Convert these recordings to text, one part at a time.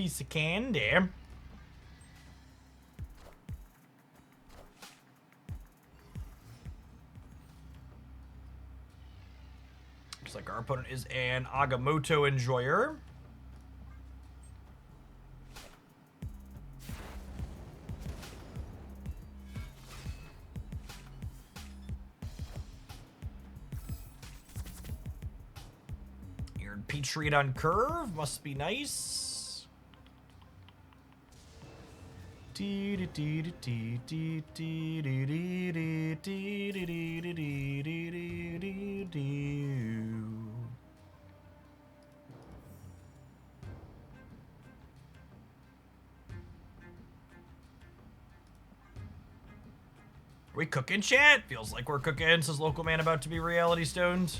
piece of candy. Looks like our opponent is an Agamotto enjoyer. Peach read on curve must be nice. Are we cooking, chat? Feels like we're cooking, says local man about to be reality stoned.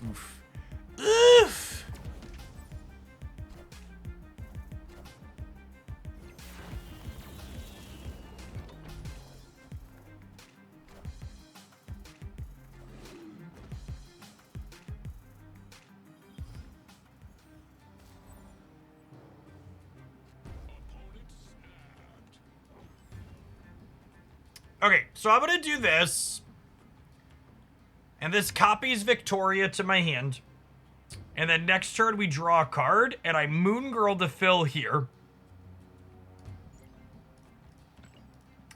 Oof. Oof! Okay, so I'm gonna do this. And this copies Victoria to my hand. And then next turn we draw a card, and I Moon Girl to fill here.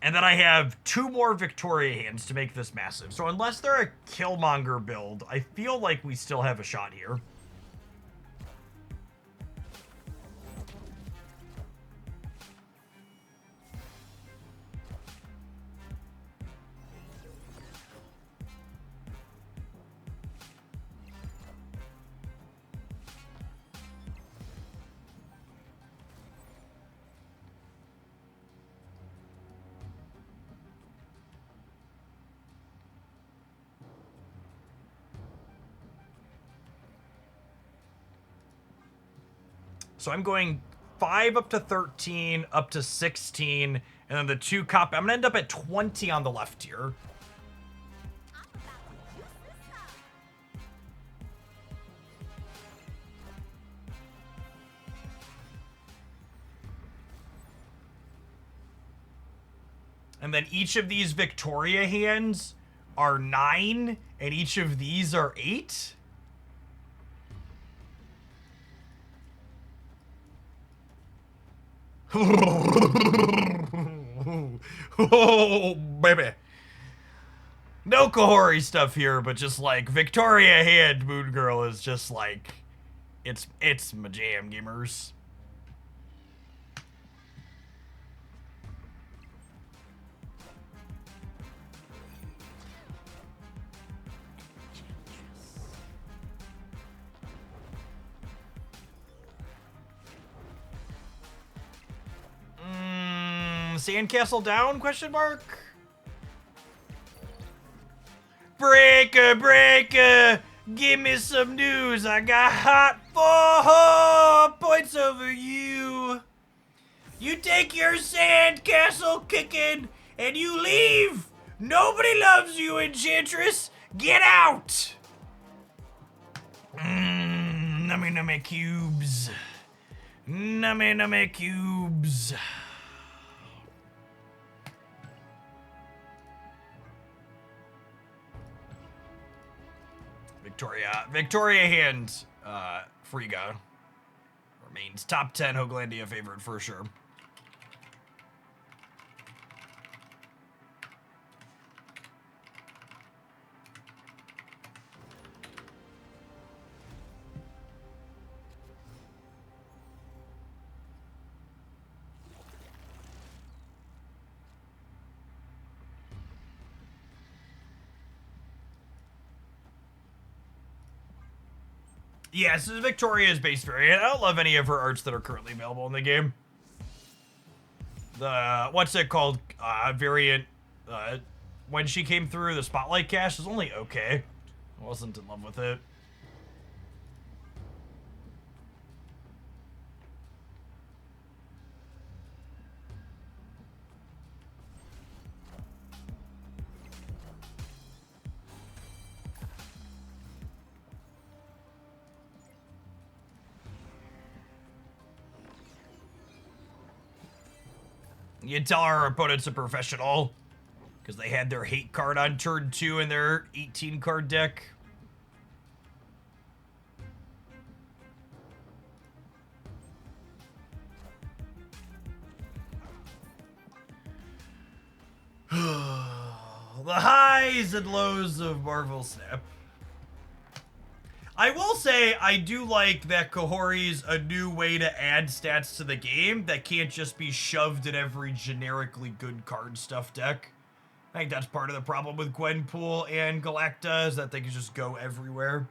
And then I have 2 more Victoria hands to make this massive. So unless they're a Killmonger build, I feel like we still have a shot here. So I'm going 5 up to 13, up to 16, and then the 2 copy. I'm gonna end up at 20 on the left here. And then each of these Victoria hands are 9, and each of these are 8. Oh, baby. No Kahhori stuff here, but just like Victoria hand Moon Girl is just like, it's my jam, gamers. Sandcastle down, question mark? Breaker, breaker, give me some news. I got hot 4 points over you. You take your sandcastle kicking and you leave. Nobody loves you, Enchantress. Get out. Nummy nummy cubes. Nummy nummy cubes. Victoria hand, Frigga remains top 10 Hoaglandia favorite for sure. Yeah, this is Victoria's base variant. I don't love any of her arts that are currently available in the game. The, what's it called? Variant, when she came through, the Spotlight Cache is only okay. I wasn't in love with it. You can tell our opponent's a professional because they had their hate card on turn 2 in their 18 card deck. The highs and lows of Marvel Snap. I will say, I do like that Kahhori's a new way to add stats to the game that can't just be shoved in every generically good card stuff deck. I think that's part of the problem with Gwenpool and Galacta, is that they can just go everywhere.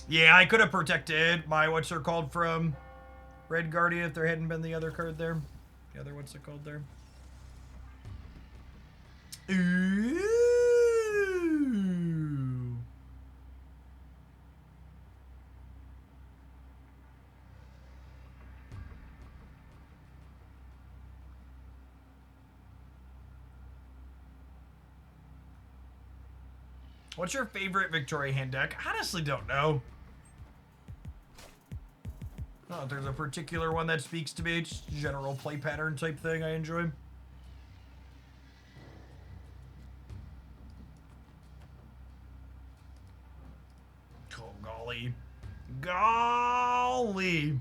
Yeah, I could have protected my what's her called from Red Guardian if there hadn't been the other card there. The other what's it called there? Ooh. What's your favorite Victoria hand deck? I honestly don't know. I don't know if there's a particular one that speaks to me. Just general play pattern type thing I enjoy. Oh, golly. Golly.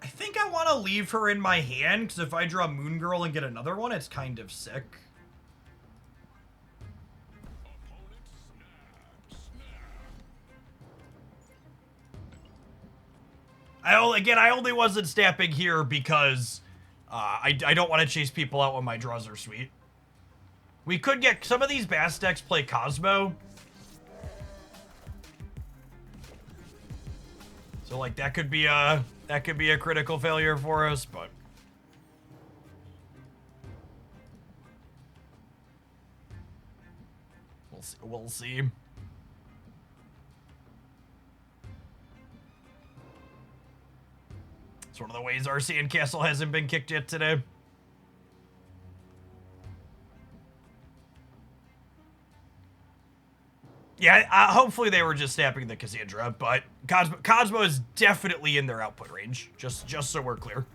I think I want to leave her in my hand, because if I draw Moon Girl and get another one, it's kind of sick. I only wasn't snapping here because I don't want to chase people out when my draws are sweet. We could get some of these Bass decks play Cosmo. So like that could be a critical failure for us, but we'll see. It's one of the ways our Sandcastle hasn't been kicked yet today. Yeah, hopefully they were just snapping the Cassandra, but Cosmo is definitely in their output range, just so we're clear.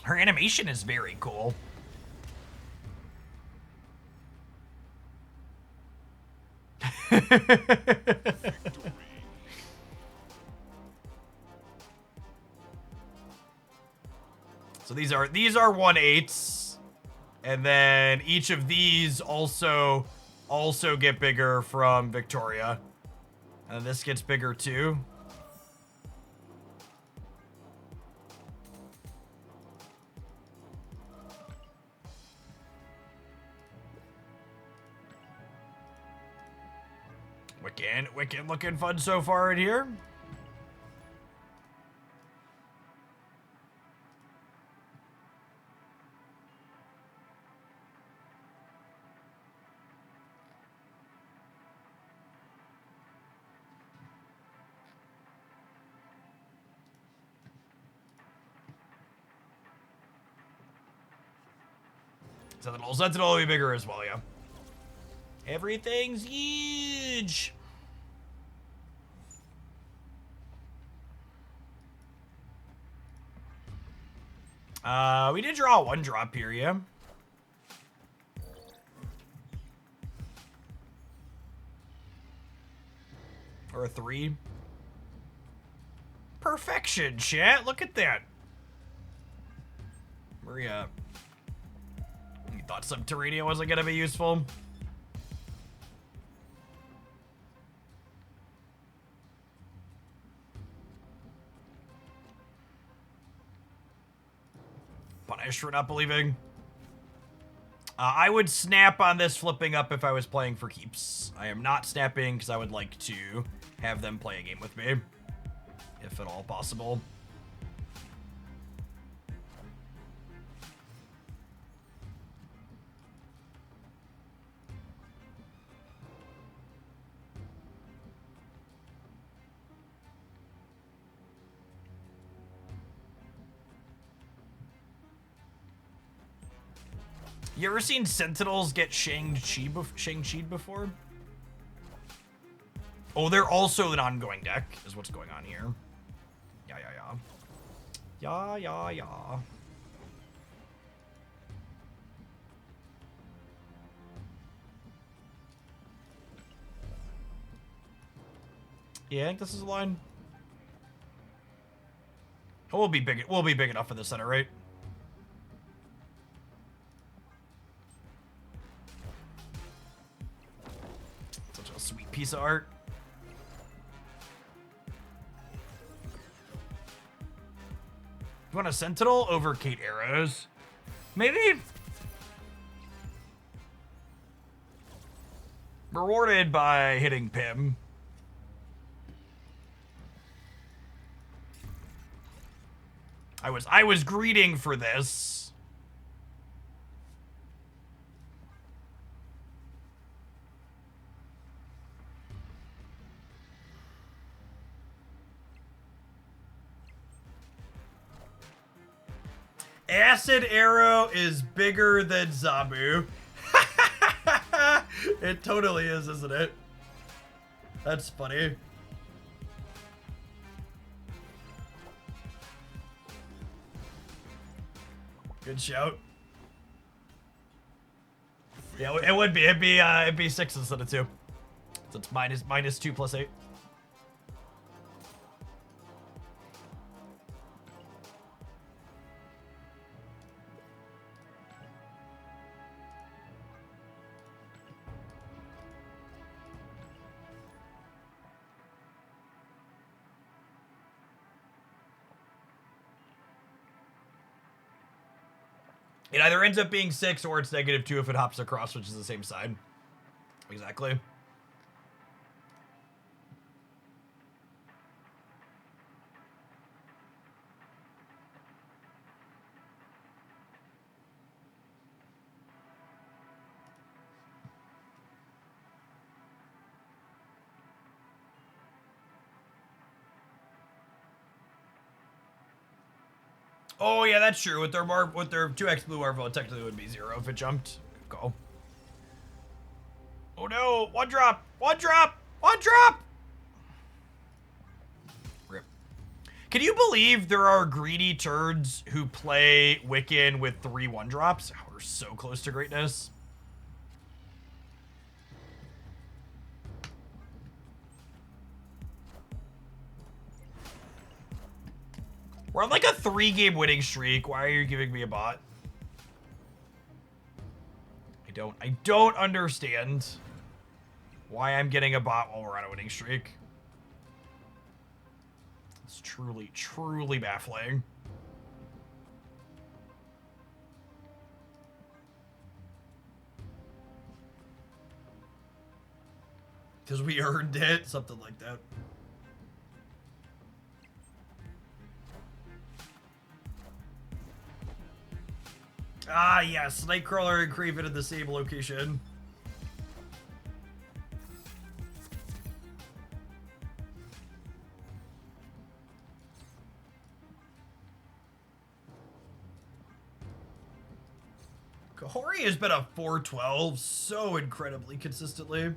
Her animation is very cool. So these are 1/8s, and then each of these also get bigger from Victoria, and this gets bigger too. Wiccan looking fun so far in here. Sentinel will be bigger as well, yeah. Everything's huge. We did draw one drop here, yeah. Or a 3. Perfection, chat. Look at that. Maria. You thought Subterranea wasn't gonna be useful? Punished for not believing. I would snap on this flipping up if I was playing for keeps. I am not snapping because I would like to have them play a game with me, if at all possible. You ever seen Sentinels get Shang-Chi'd before? Oh, they're also an ongoing deck, is what's going on here. Yeah. Yeah, I think this is a line. We'll be big enough for the center, right? Such a sweet piece of art. You want a Sentinel over Kate Arrows? Maybe. Rewarded by hitting Pim. I was greeting for this. Acid Arrow is bigger than Zabu. It totally is, isn't it? That's funny. Good shout. Yeah, it would be. It'd be 6 instead of 2. So it's minus 2 plus 8. It either ends up being 6 or it's -2 if it hops across, which is the same side. Exactly. Oh yeah, that's true. With their 2x blue Marvel, it technically would be 0 if it jumped. Good call. Oh no! One drop! One drop! One drop! Rip. Can you believe there are greedy turds who play Wiccan with 3 1-drops? Oh, we're so close to greatness. We're on like a 3-game winning streak. Why are you giving me a bot? I don't understand why I'm getting a bot while we're on a winning streak. It's truly, truly baffling. Because we earned it. Something like that. Ah, yes. Nightcrawler and Craven in the same location. Kahhori has been a 412 so incredibly consistently.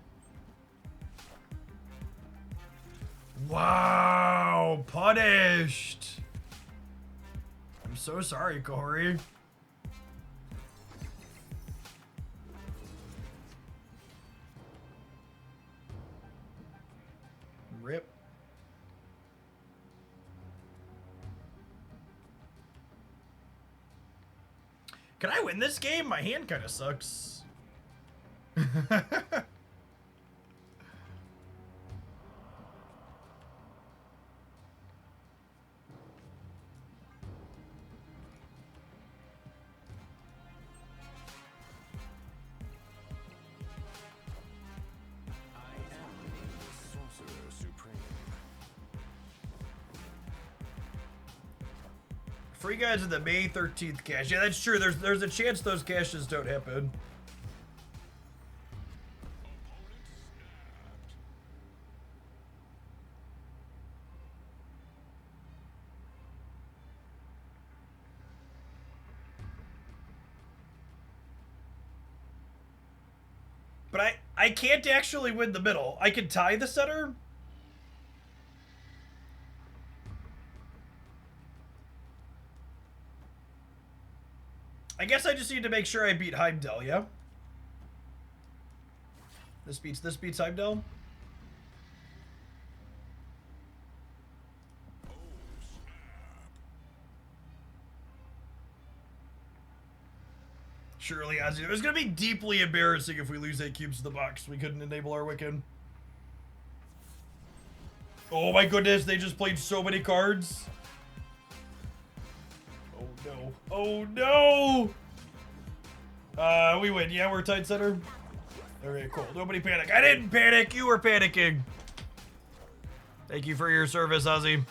Wow, punished. I'm so sorry, Kahhori. Rip. Can I win this game? My hand kind of sucks. Free guys in the May 13th cache. Yeah, that's true. There's a chance those caches don't happen. But I can't actually win the middle. I can tie the center. I guess I just need to make sure I beat Heimdall, yeah? This beats Heimdall? Surely, Ozzy. It was gonna be deeply embarrassing if we lose 8 cubes to the box. We couldn't enable our Wiccan. Oh my goodness, they just played so many cards. Oh no. Oh no! We win. Yeah, we're tight center. Okay, cool. Nobody panic. I didn't panic. You were panicking. Thank you for your service, Ozzy.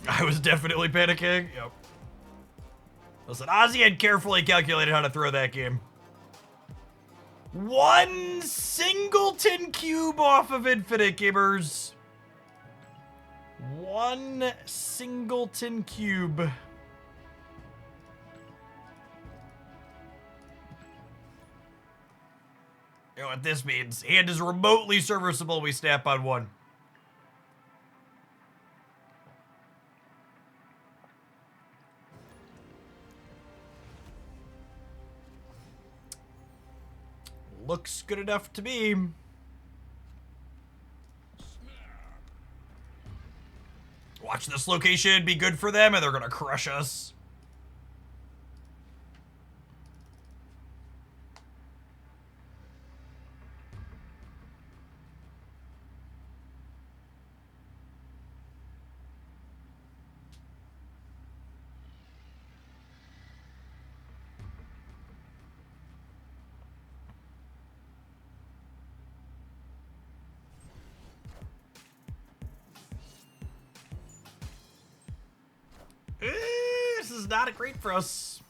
I was definitely panicking. Yep. Listen, Ozzy had carefully calculated how to throw that game. One singleton cube off of Infinite, gamers. One singleton cube. You know what this means? Hand is remotely serviceable. We snap on one. Looks good enough to me. Watch this location be good for them, and they're gonna crush us. This is not great for us.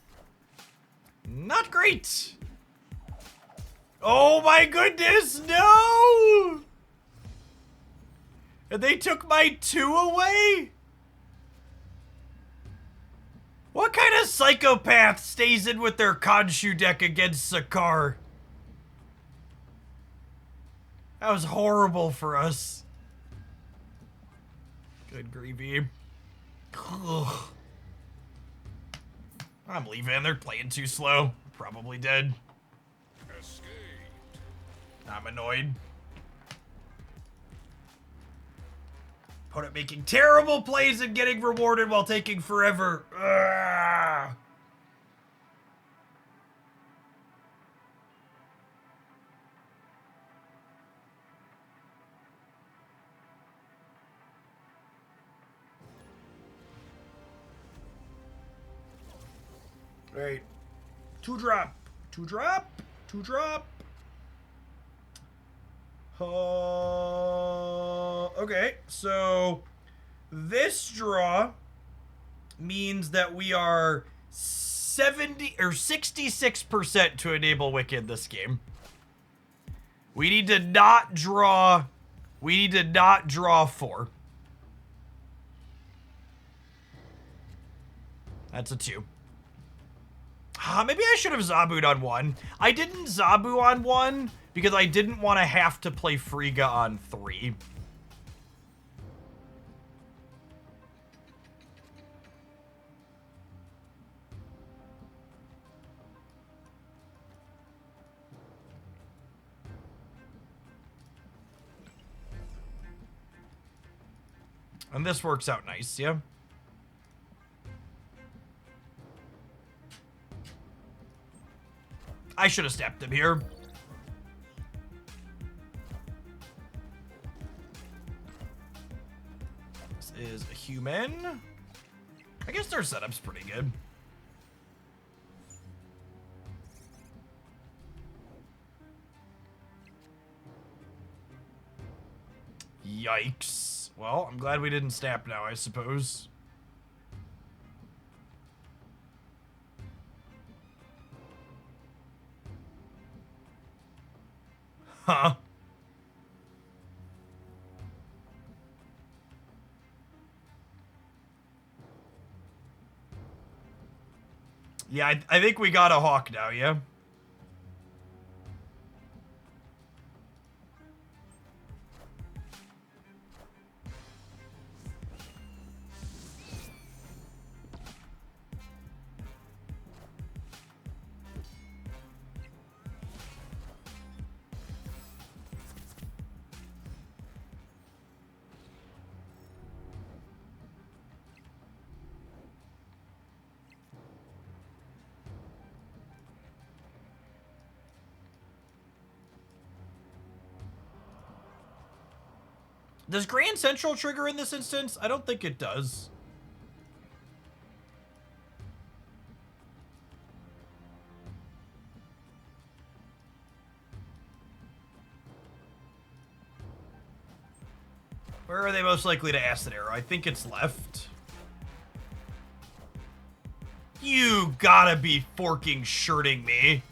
Not great. Oh my goodness, no! And they took my 2 away? What kind of psychopath stays in with their Khonshu deck against Sakar? That was horrible for us. Good gravy. Ugh. I'm leaving. They're playing too slow. Probably dead. Escaped. I'm annoyed. Opponent making terrible plays and getting rewarded while taking forever. Ugh. Right. 2-drop. 2-drop. 2-drop. Okay, so this draw means that we are 70 or 66% to enable Wiccan this game. We need to not draw. We need to not draw 4. That's a 2. Maybe I should have Zabu'd on 1. I didn't Zabu on 1 because I didn't want to have to play Frigga on 3. And this works out nice, yeah? I should have stepped him here. This is a human. I guess their setup's pretty good. Yikes. Well, I'm glad we didn't snap now, I suppose. Huh. Yeah, I think we got a hawk now, yeah? Does Grand Central trigger in this instance? I don't think it does. Where are they most likely to acid arrow? I think it's left. You gotta be forking shirting me.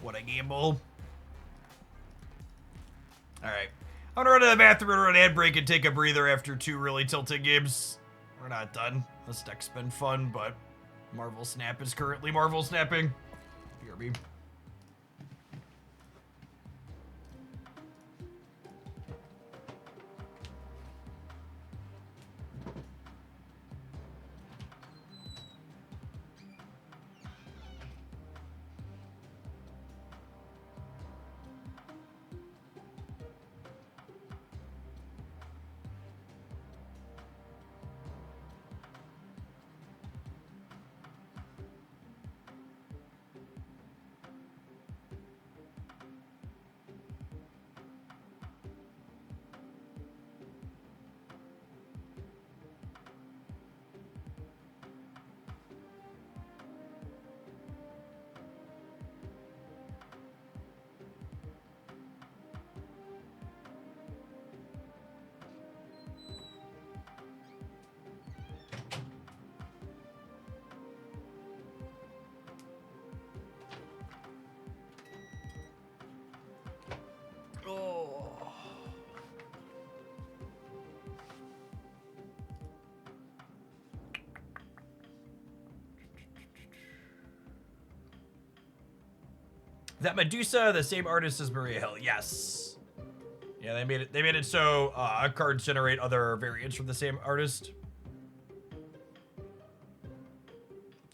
What a gamble. Alright. I'm gonna run to the bathroom and run an ad break and take a breather after 2 really tilting games. We're not done. This deck's been fun, but Marvel Snap is currently Marvel Snapping. BRB. Is that Medusa the same artist as Maria Hill? Yes. Yeah, they made it so cards generate other variants from the same artist.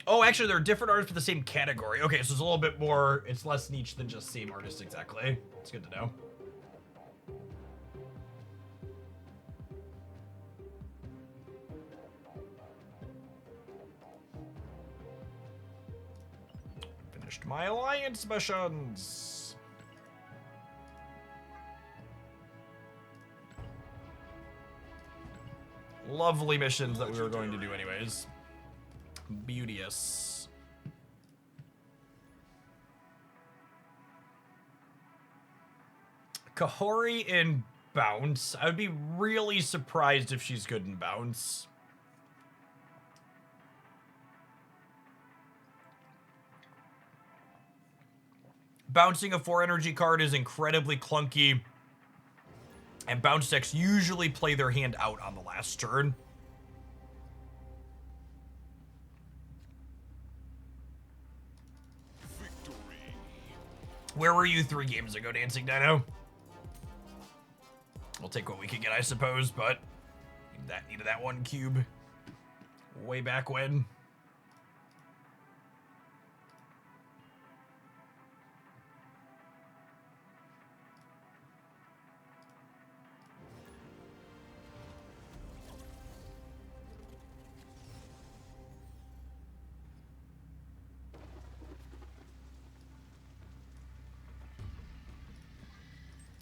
Oh, actually, there are different artists for the same category. Okay, so it's a little bit more, it's less niche than just same artist exactly. It's good to know. Finished my alliance missions. Lovely missions that we were going to do anyways. Beauteous. Kahhori in Bounce. I would be really surprised if she's good in Bounce. Bouncing a 4 energy card is incredibly clunky, and bounce decks usually play their hand out on the last turn. Victory. Where were you 3 games ago, Dancing Dino? We'll take what we can get, I suppose, but needed that 1 cube way back when.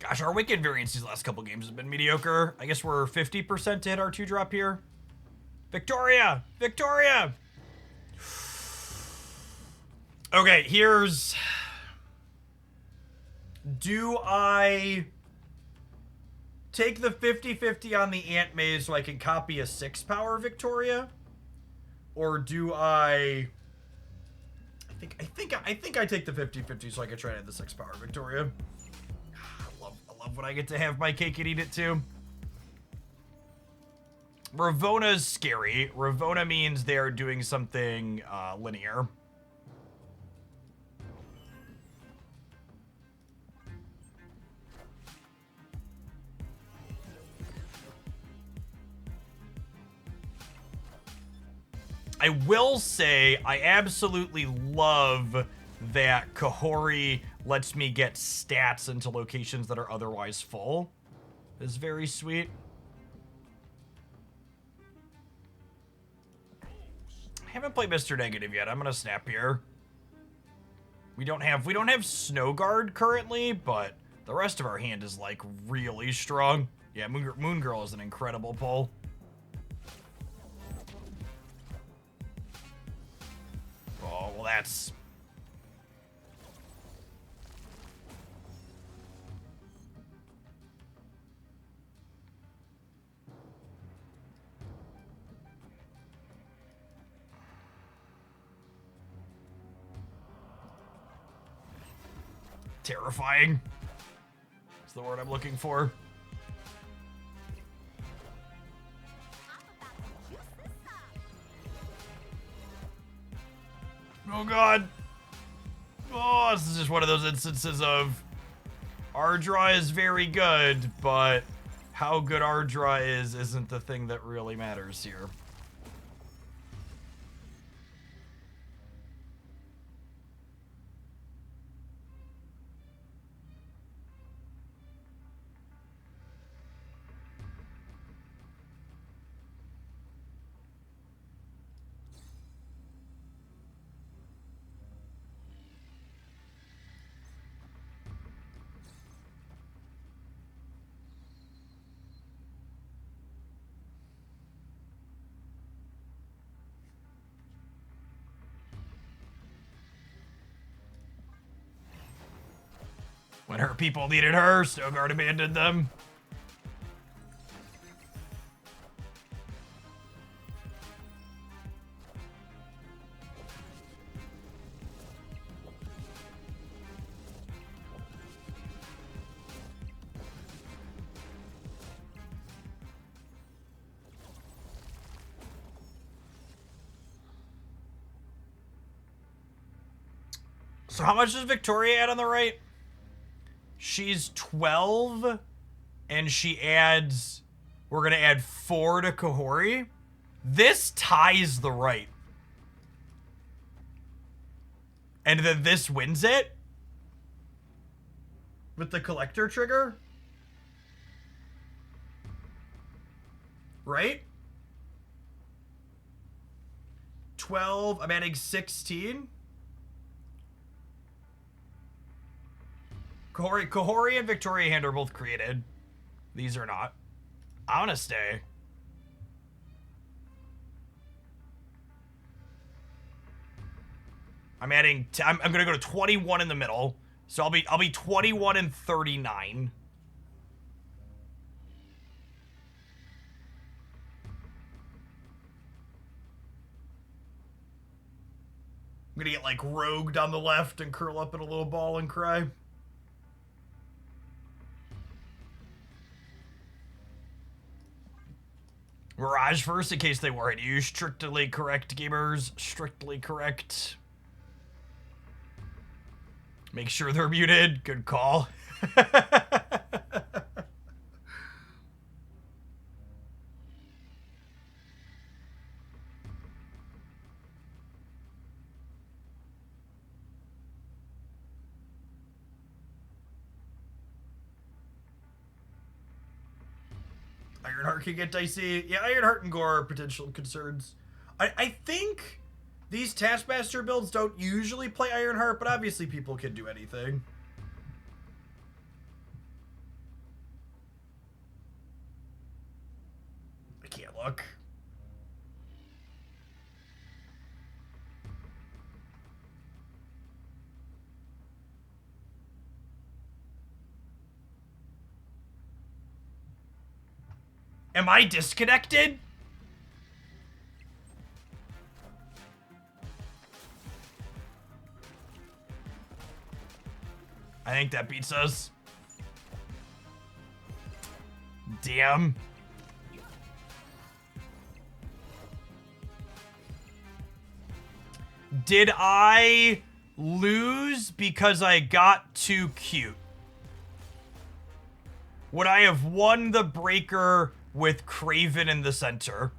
Gosh, our Wiccan variants these last couple games have been mediocre. I guess we're 50% to hit our 2-drop here. Victoria! Victoria! Okay, here's... Do I take the 50-50 on the Ant Maze so I can copy a 6-power Victoria? Or do I think I take the 50-50 so I can try to hit the 6-power Victoria. I love when I get to have my cake and eat it too. Ravona's scary. Ravona means they're doing something linear. I will say I absolutely love that Kahhori lets me get stats into locations that are otherwise full. It's very sweet. I haven't played Mr. Negative yet. I'm gonna snap here. We don't have Snow Guard currently, but the rest of our hand is like really strong. Yeah, Moon Girl is an incredible pull. Oh, well that's... terrifying. That's the word I'm looking for. Oh god. Oh, this is just one of those instances of our draw is very good, but how good our draw is isn't the thing that really matters here. When her people needed her, Snow Guard abandoned them. So how much does Victoria add on the right? She's 12, and she adds... We're going to add 4 to Kahhori. This ties the right. And then this wins it? With the collector trigger? Right? 12, I'm adding 16. Kahhori and Victoria Hand are both created. These are not. I want to stay. I'm adding. I'm gonna go to 21 in the middle, so I'll be 21 and 39. I'm gonna get like rogued on the left and curl up in a little ball and cry. Mirage first in case they weren't. You strictly correct, gamers. Strictly correct. Make sure they're muted. Good call. Ironheart can get dicey. Yeah, Ironheart and Gore are potential concerns. I think these Taskmaster builds don't usually play Ironheart, but obviously people can do anything. I can't look. Am I disconnected? I think that beats us. Damn. Did I lose because I got too cute? Would I have won the breaker with Craven in the center?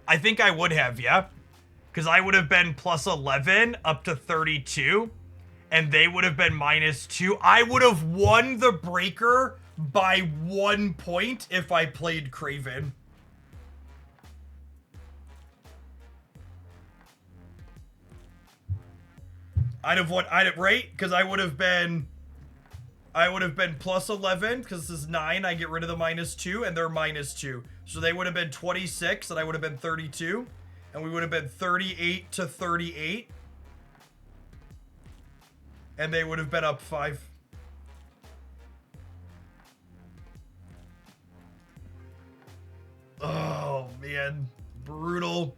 I think I would have, yeah. Because I would have been plus 11 up to 32, and they would have been minus 2. I would have won the breaker by 1 point if I played Craven. I'd have won, right? Because I would have been plus 11, because this is 9, I get rid of the minus 2, and they're minus 2. So they would have been 26, and I would have been 32, and we would have been 38 to 38, and they would have been up 5. Oh, man. Brutal.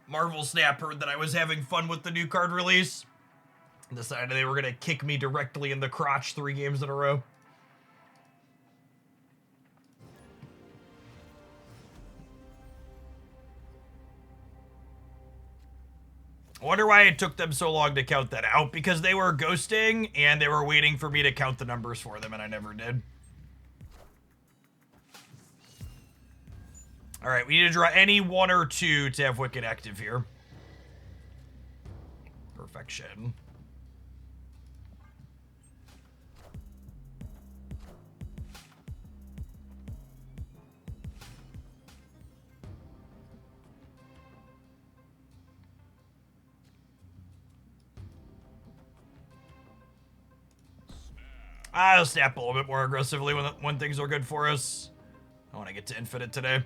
Marvel Snap heard that I was having fun with the new card release and decided they were going to kick me directly in the crotch 3 games in a row. I wonder why it took them so long to count that out. Because they were ghosting and they were waiting for me to count the numbers for them, and I never did. Alright, we need to draw any 1 or 2 to have Wiccan active here. Perfection. I'll snap a little bit more aggressively when things are good for us. I want to get to infinite today.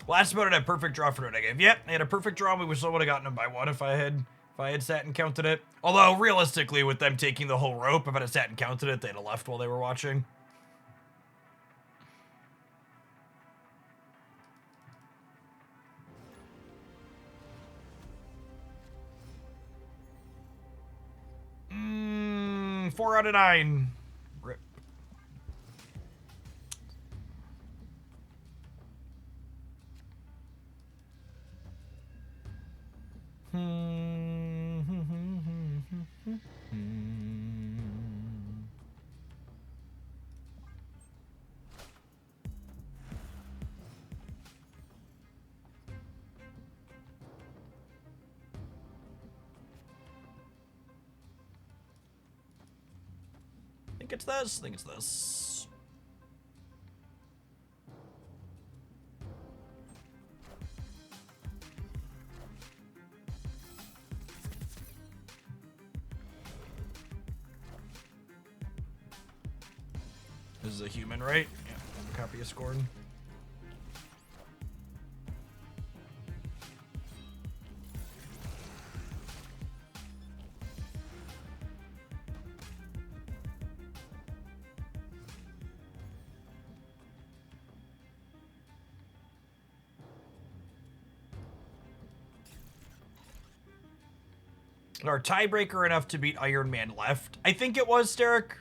Last opponent had perfect draw for no negative. Yep, they had a perfect draw. We still would have gotten them by 1 if I had sat and counted it. Although realistically, with them taking the whole rope, if I had sat and counted it, they'd have left while they were watching. Four out of 9. Rip. think it's this. I think it's this. This is a human, right? Yeah. Copy of scored. Our tiebreaker enough to beat Iron Man left. I think it was Steric,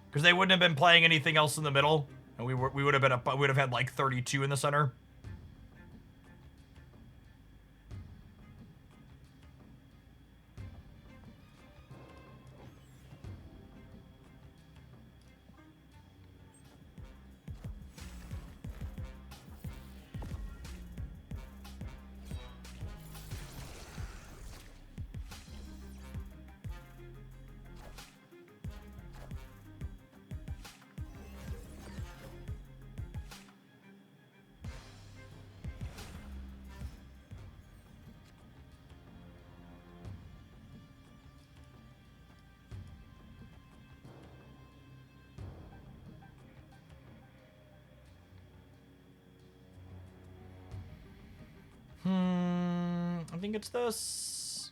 because they wouldn't have been playing anything else in the middle, and we would have been up. We would have had like 32 in the center. I think it's this.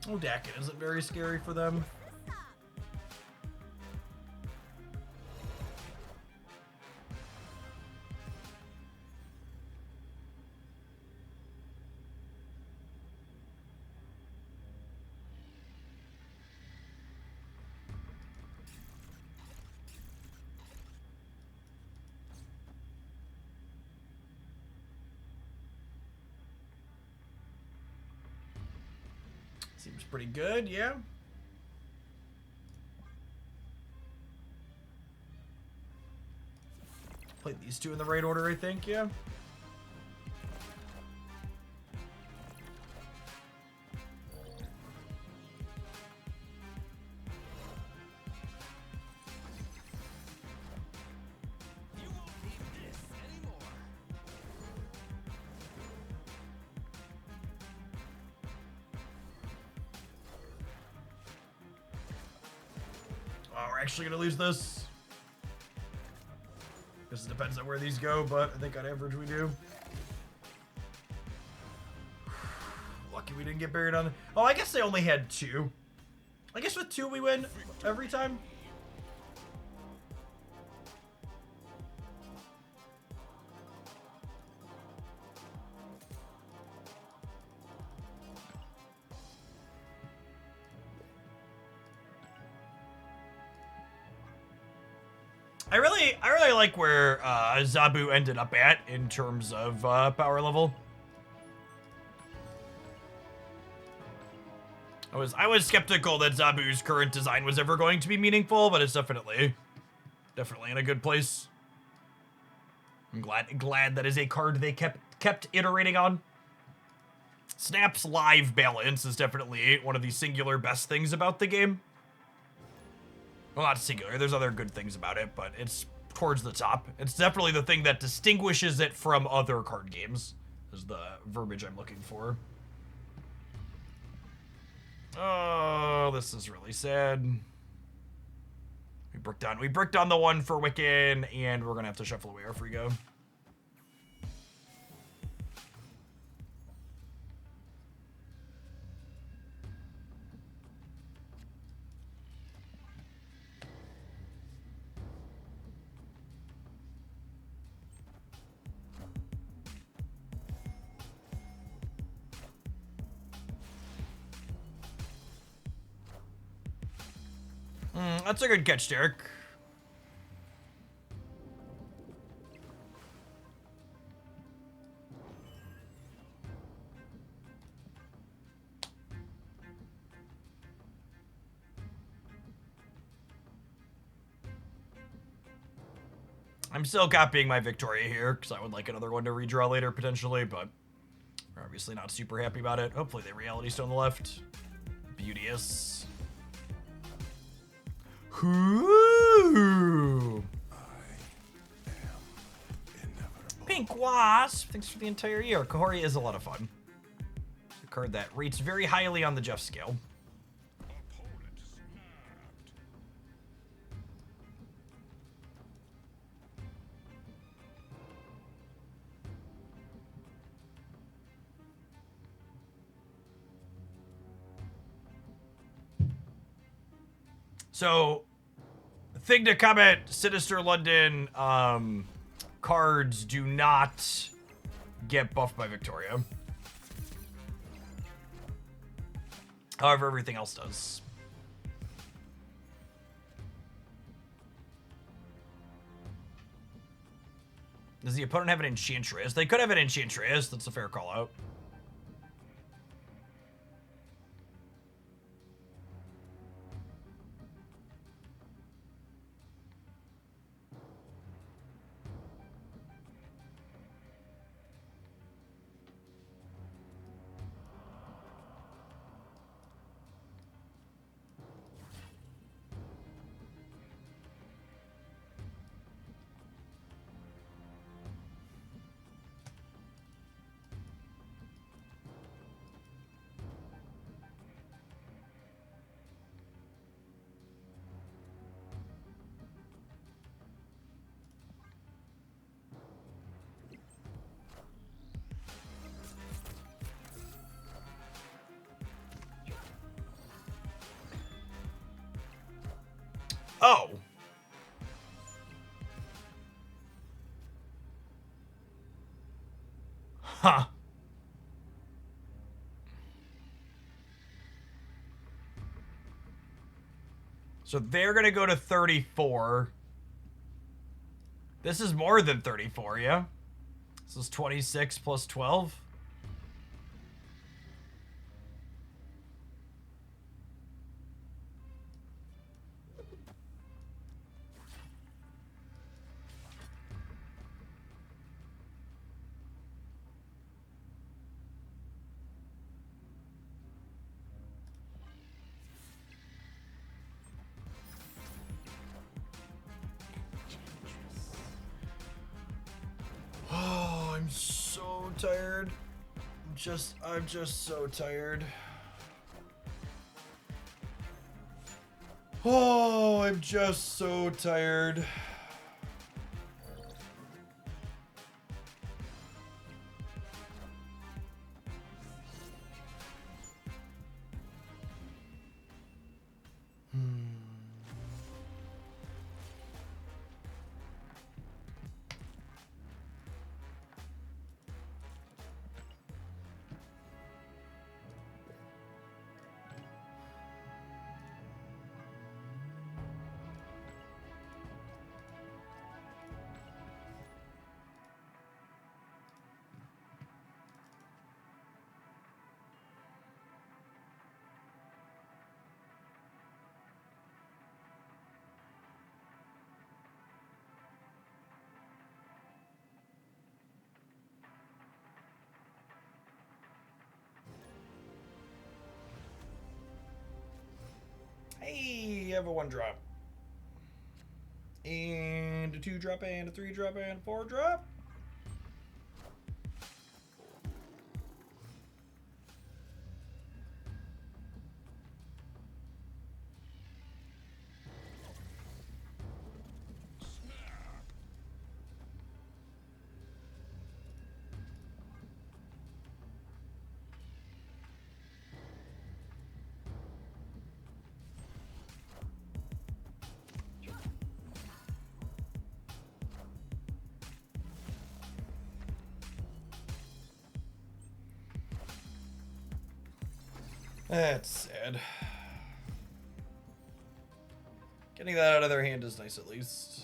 Oh, Dakin isn't very scary for them. Seems pretty good, yeah. Played these two in the right order, I think, yeah. Oh, we're actually gonna lose this. Guess it depends on where these go, but I think on average we do. Lucky we didn't get buried on the... Oh, I guess they only had two. I guess with two we win every time. I really like where Zabu ended up at in terms of power level. I was skeptical that Zabu's current design was ever going to be meaningful, but it's definitely in a good place. I'm glad that is a card they kept iterating on. Snap's live balance is definitely one of the singular best things about the game. Well, not singular. There's other good things about it, but it's towards the top. It's definitely the thing that distinguishes it from other card games, is the verbiage I'm looking for. Oh, this is really sad. We bricked on the one for Wiccan, and we're gonna have to shuffle away our free go. That's a good catch, Derek. I'm still copying my Victoria here, because I would like another one to redraw later, potentially, but we're obviously not super happy about it. Hopefully they Reality Stone the left. Beauteous. Ooh. Pink Wasp, thanks for the entire year. Kahhori is a lot of fun. It's a card that rates very highly on the Jeff scale. So, thing to comment, Sinister London cards do not get buffed by Victoria. However, everything else does. Does the opponent have an Enchantress? They could have an Enchantress. That's a fair call out. Oh. Huh. So they're going to go to 34. This is more than 34, yeah? This is 26 plus 12. Oh, I'm so tired. I'm just so tired. Oh, I'm just so tired. Hey, you have a 1-drop. And a 2-drop and a 3-drop and a 4-drop. That's sad. Getting that out of their hand is nice, at least.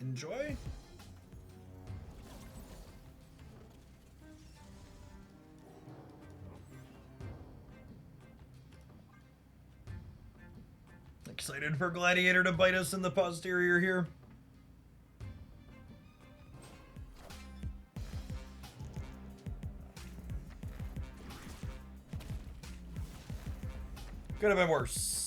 Enjoy. Excited for Gladiator to bite us in the posterior here. Could have been worse.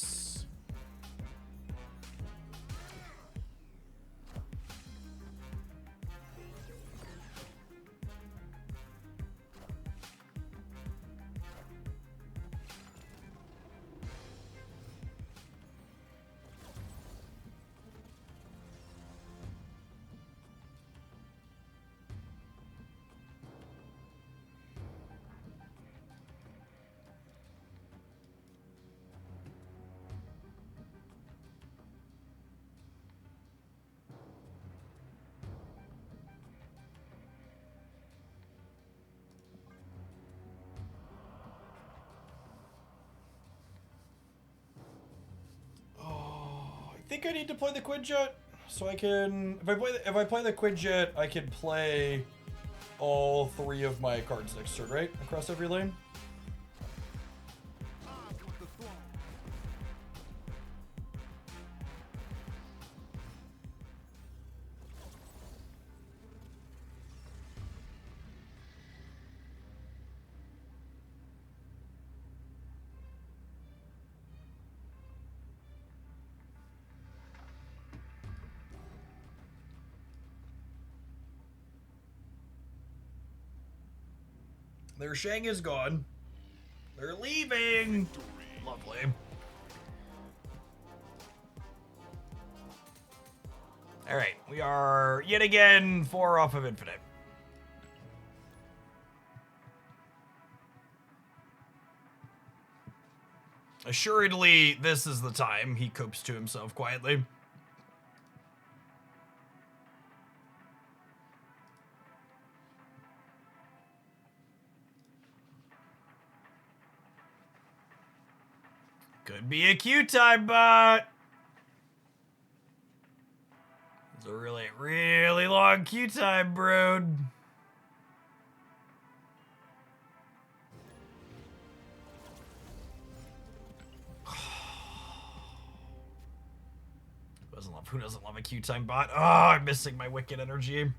I think I need to play the Quinjet so I can. If I play the Quinjet, I can play all 3 of my cards next turn, right? Across every lane. Their Shang is gone. They're leaving. Lovely. All right, we are yet again 4 off of infinite. Assuredly, this is the time, he copes to himself quietly. Could be a Q time bot. It's a really, really long Q time, bro. Who doesn't love a Q time bot? Oh, I'm missing my Wiccan energy.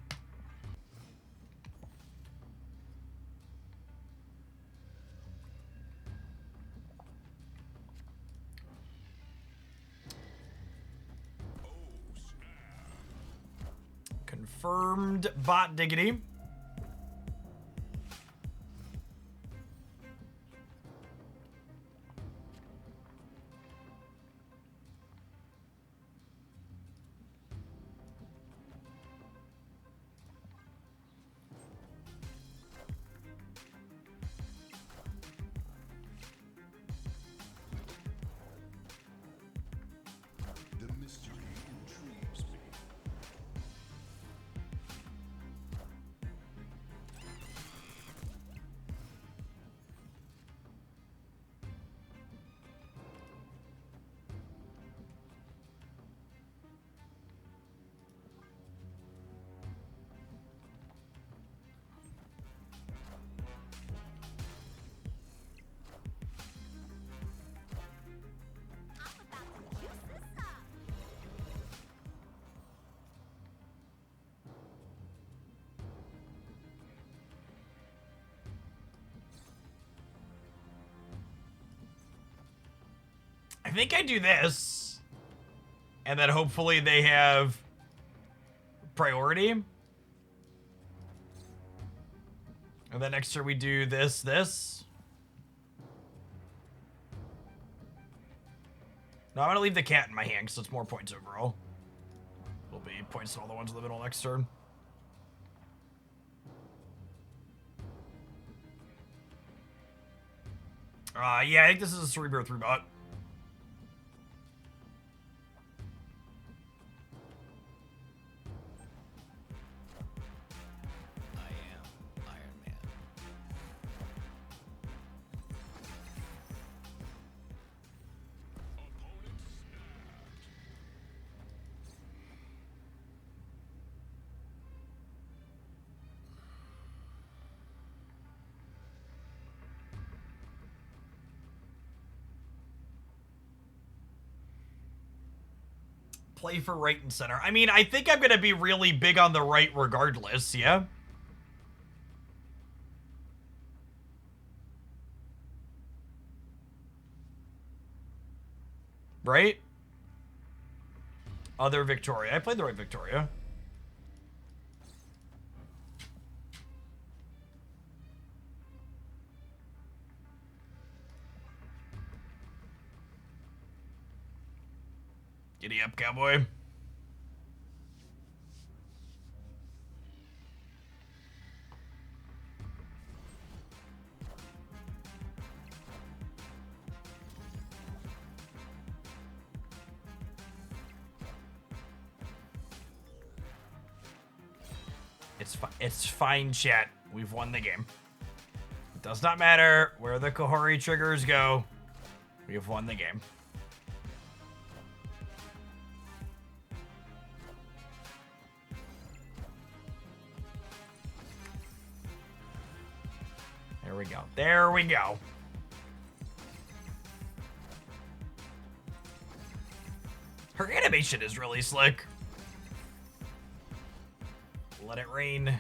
Confirmed bot diggity. I think I do this, and then hopefully they have priority. And then next turn we do this. No, I'm gonna leave the cat in my hand because it's more points overall. It'll be points to all the ones in the middle next turn. Yeah, I think this is a Cerebro 3 bot. play for right and center. I mean, I think I'm going to be really big on the right regardless, yeah? Right? Other Victoria. I played the right Victoria. Giddy up, cowboy. It's fine, chat. We've won the game. It does not matter where the Kahhori triggers go. We have won the game. There we go. There we go. Her animation is really slick. Let it rain.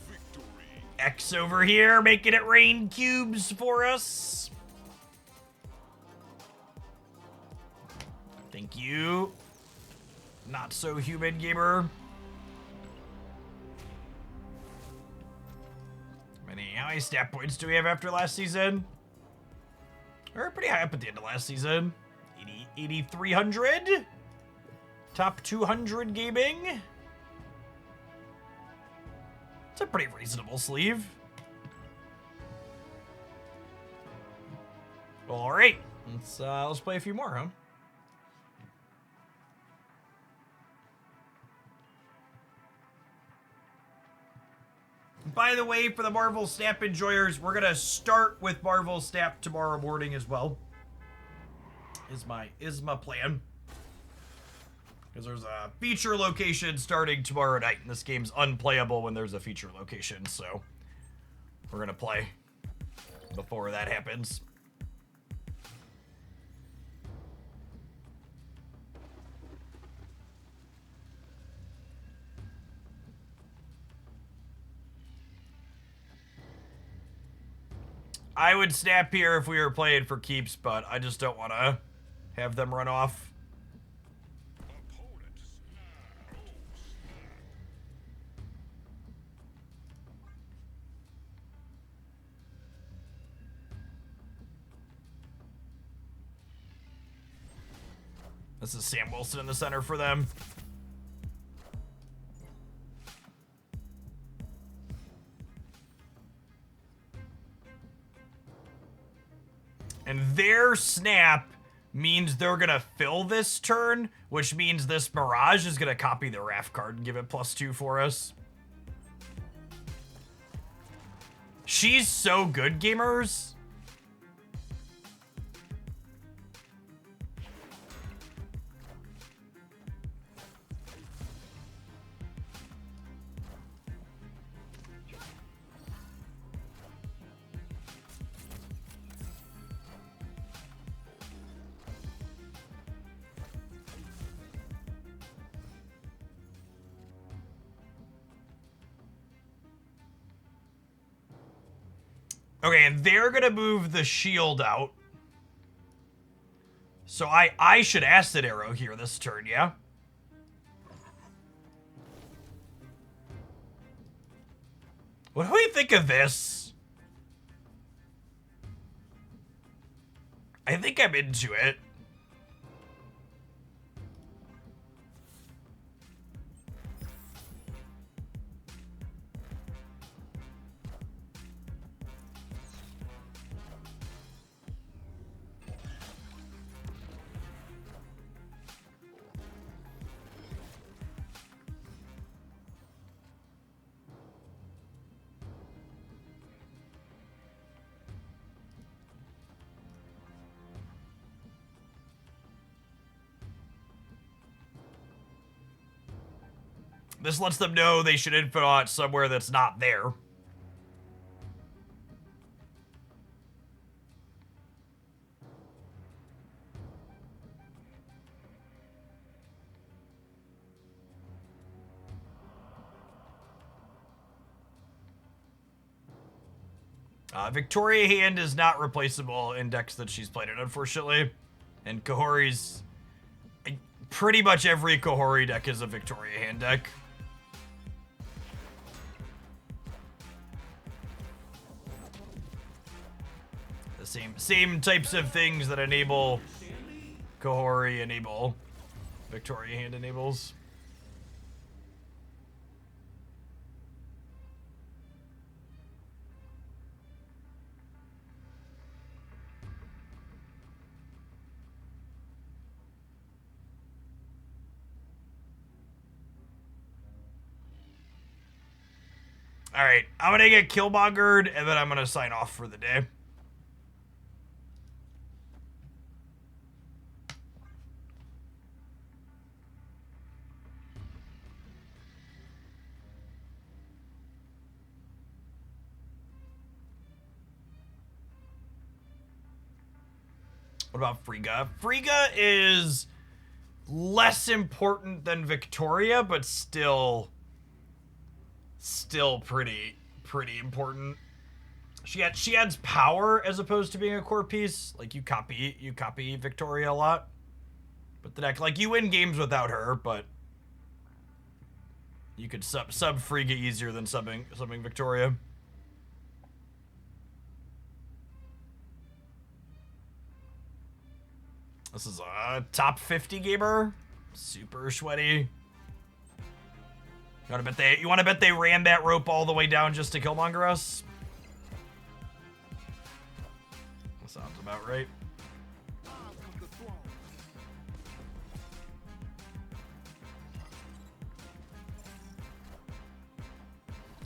Victory. X over here, making it rain cubes for us. Thank you. Not so human gamer. How many stat points do we have after last season? We're pretty high up at the end of last season. 8,300. Top 200 gaming. It's a pretty reasonable sleeve. All right, let's play a few more, huh? By the way, for the Marvel Snap enjoyers, we're gonna start with Marvel Snap tomorrow morning as well. Is my plan. Because there's a feature location starting tomorrow night, and this game's unplayable when there's a feature location, so we're gonna play before that happens. I would snap here if we were playing for keeps, but I just don't want to have them run off. This is Sam Wilson in the center for them. And their snap means they're going to fill this turn, which means this Mirage is going to copy the Raft card and give it +2 for us. She's so good, gamers. Okay, and they're gonna move the shield out. So I should acid arrow here this turn, yeah? What do we think of this? I think I'm into it. This lets them know they should input on somewhere that's not there. Victoria Hand is not replaceable in decks that she's played in, unfortunately. And Kahhori's... Pretty much every Kahhori deck is a Victoria Hand deck. The same types of things that enable Kahhori enable Victoria Hand enables. All right, I'm gonna get Killmongered, and then I'm gonna sign off for the day. What about Frigga? Frigga is less important than Victoria, but still pretty important. She adds power as opposed to being a core piece. Like you copy Victoria a lot. But the deck, like you win games without her, but you could sub Frigga easier than subbing Victoria. This is a top 50 gamer. Super sweaty. You wanna bet they ran that rope all the way down just to Killmonger us? That sounds about right.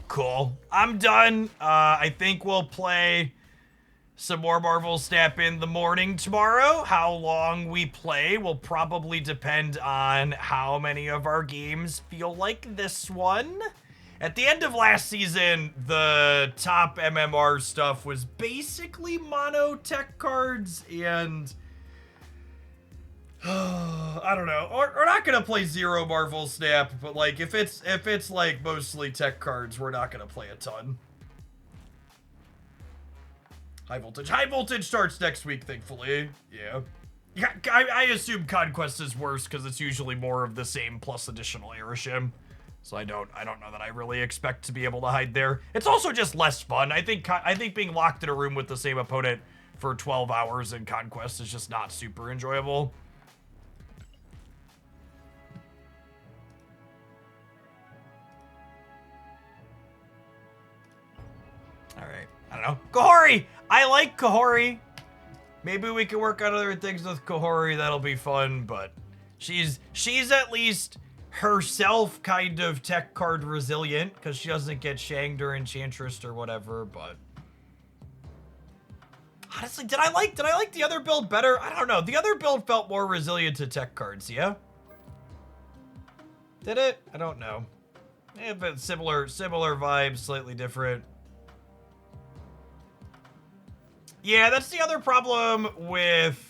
Cool. I'm done. I think we'll play some more Marvel Snap in the morning tomorrow. How long we play will probably depend on how many of our games feel like this one. At the end of last season, the top MMR stuff was basically mono tech cards, and I don't know. We're not gonna play zero Marvel Snap, but like if it's like mostly tech cards, we're not gonna play a ton. High voltage starts next week, thankfully. Yeah. I assume Conquest is worse because it's usually more of the same plus additional Airshim. So I don't know that I really expect to be able to hide there. It's also just less fun. I think being locked in a room with the same opponent for 12 hours in Conquest is just not super enjoyable. All right. I don't know. Kahhori! I like Kahhori. Maybe we can work on other things with Kahhori. That'll be fun, but she's at least herself kind of tech card resilient because she doesn't get Shanged or Enchantress or whatever, but honestly, did I like the other build better? I don't know. The other build felt more resilient to tech cards, yeah? Did it? I don't know. But similar vibes, slightly different. Yeah, that's the other problem with...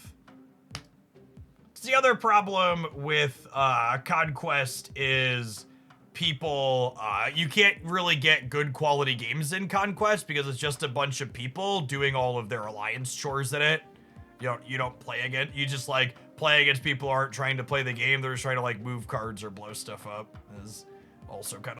Conquest is people... you can't really get good quality games in Conquest because it's just a bunch of people doing all of their alliance chores in it. You don't play against... You just, like, play against people who aren't trying to play the game. They're just trying to, like, move cards or blow stuff up. Is also kind of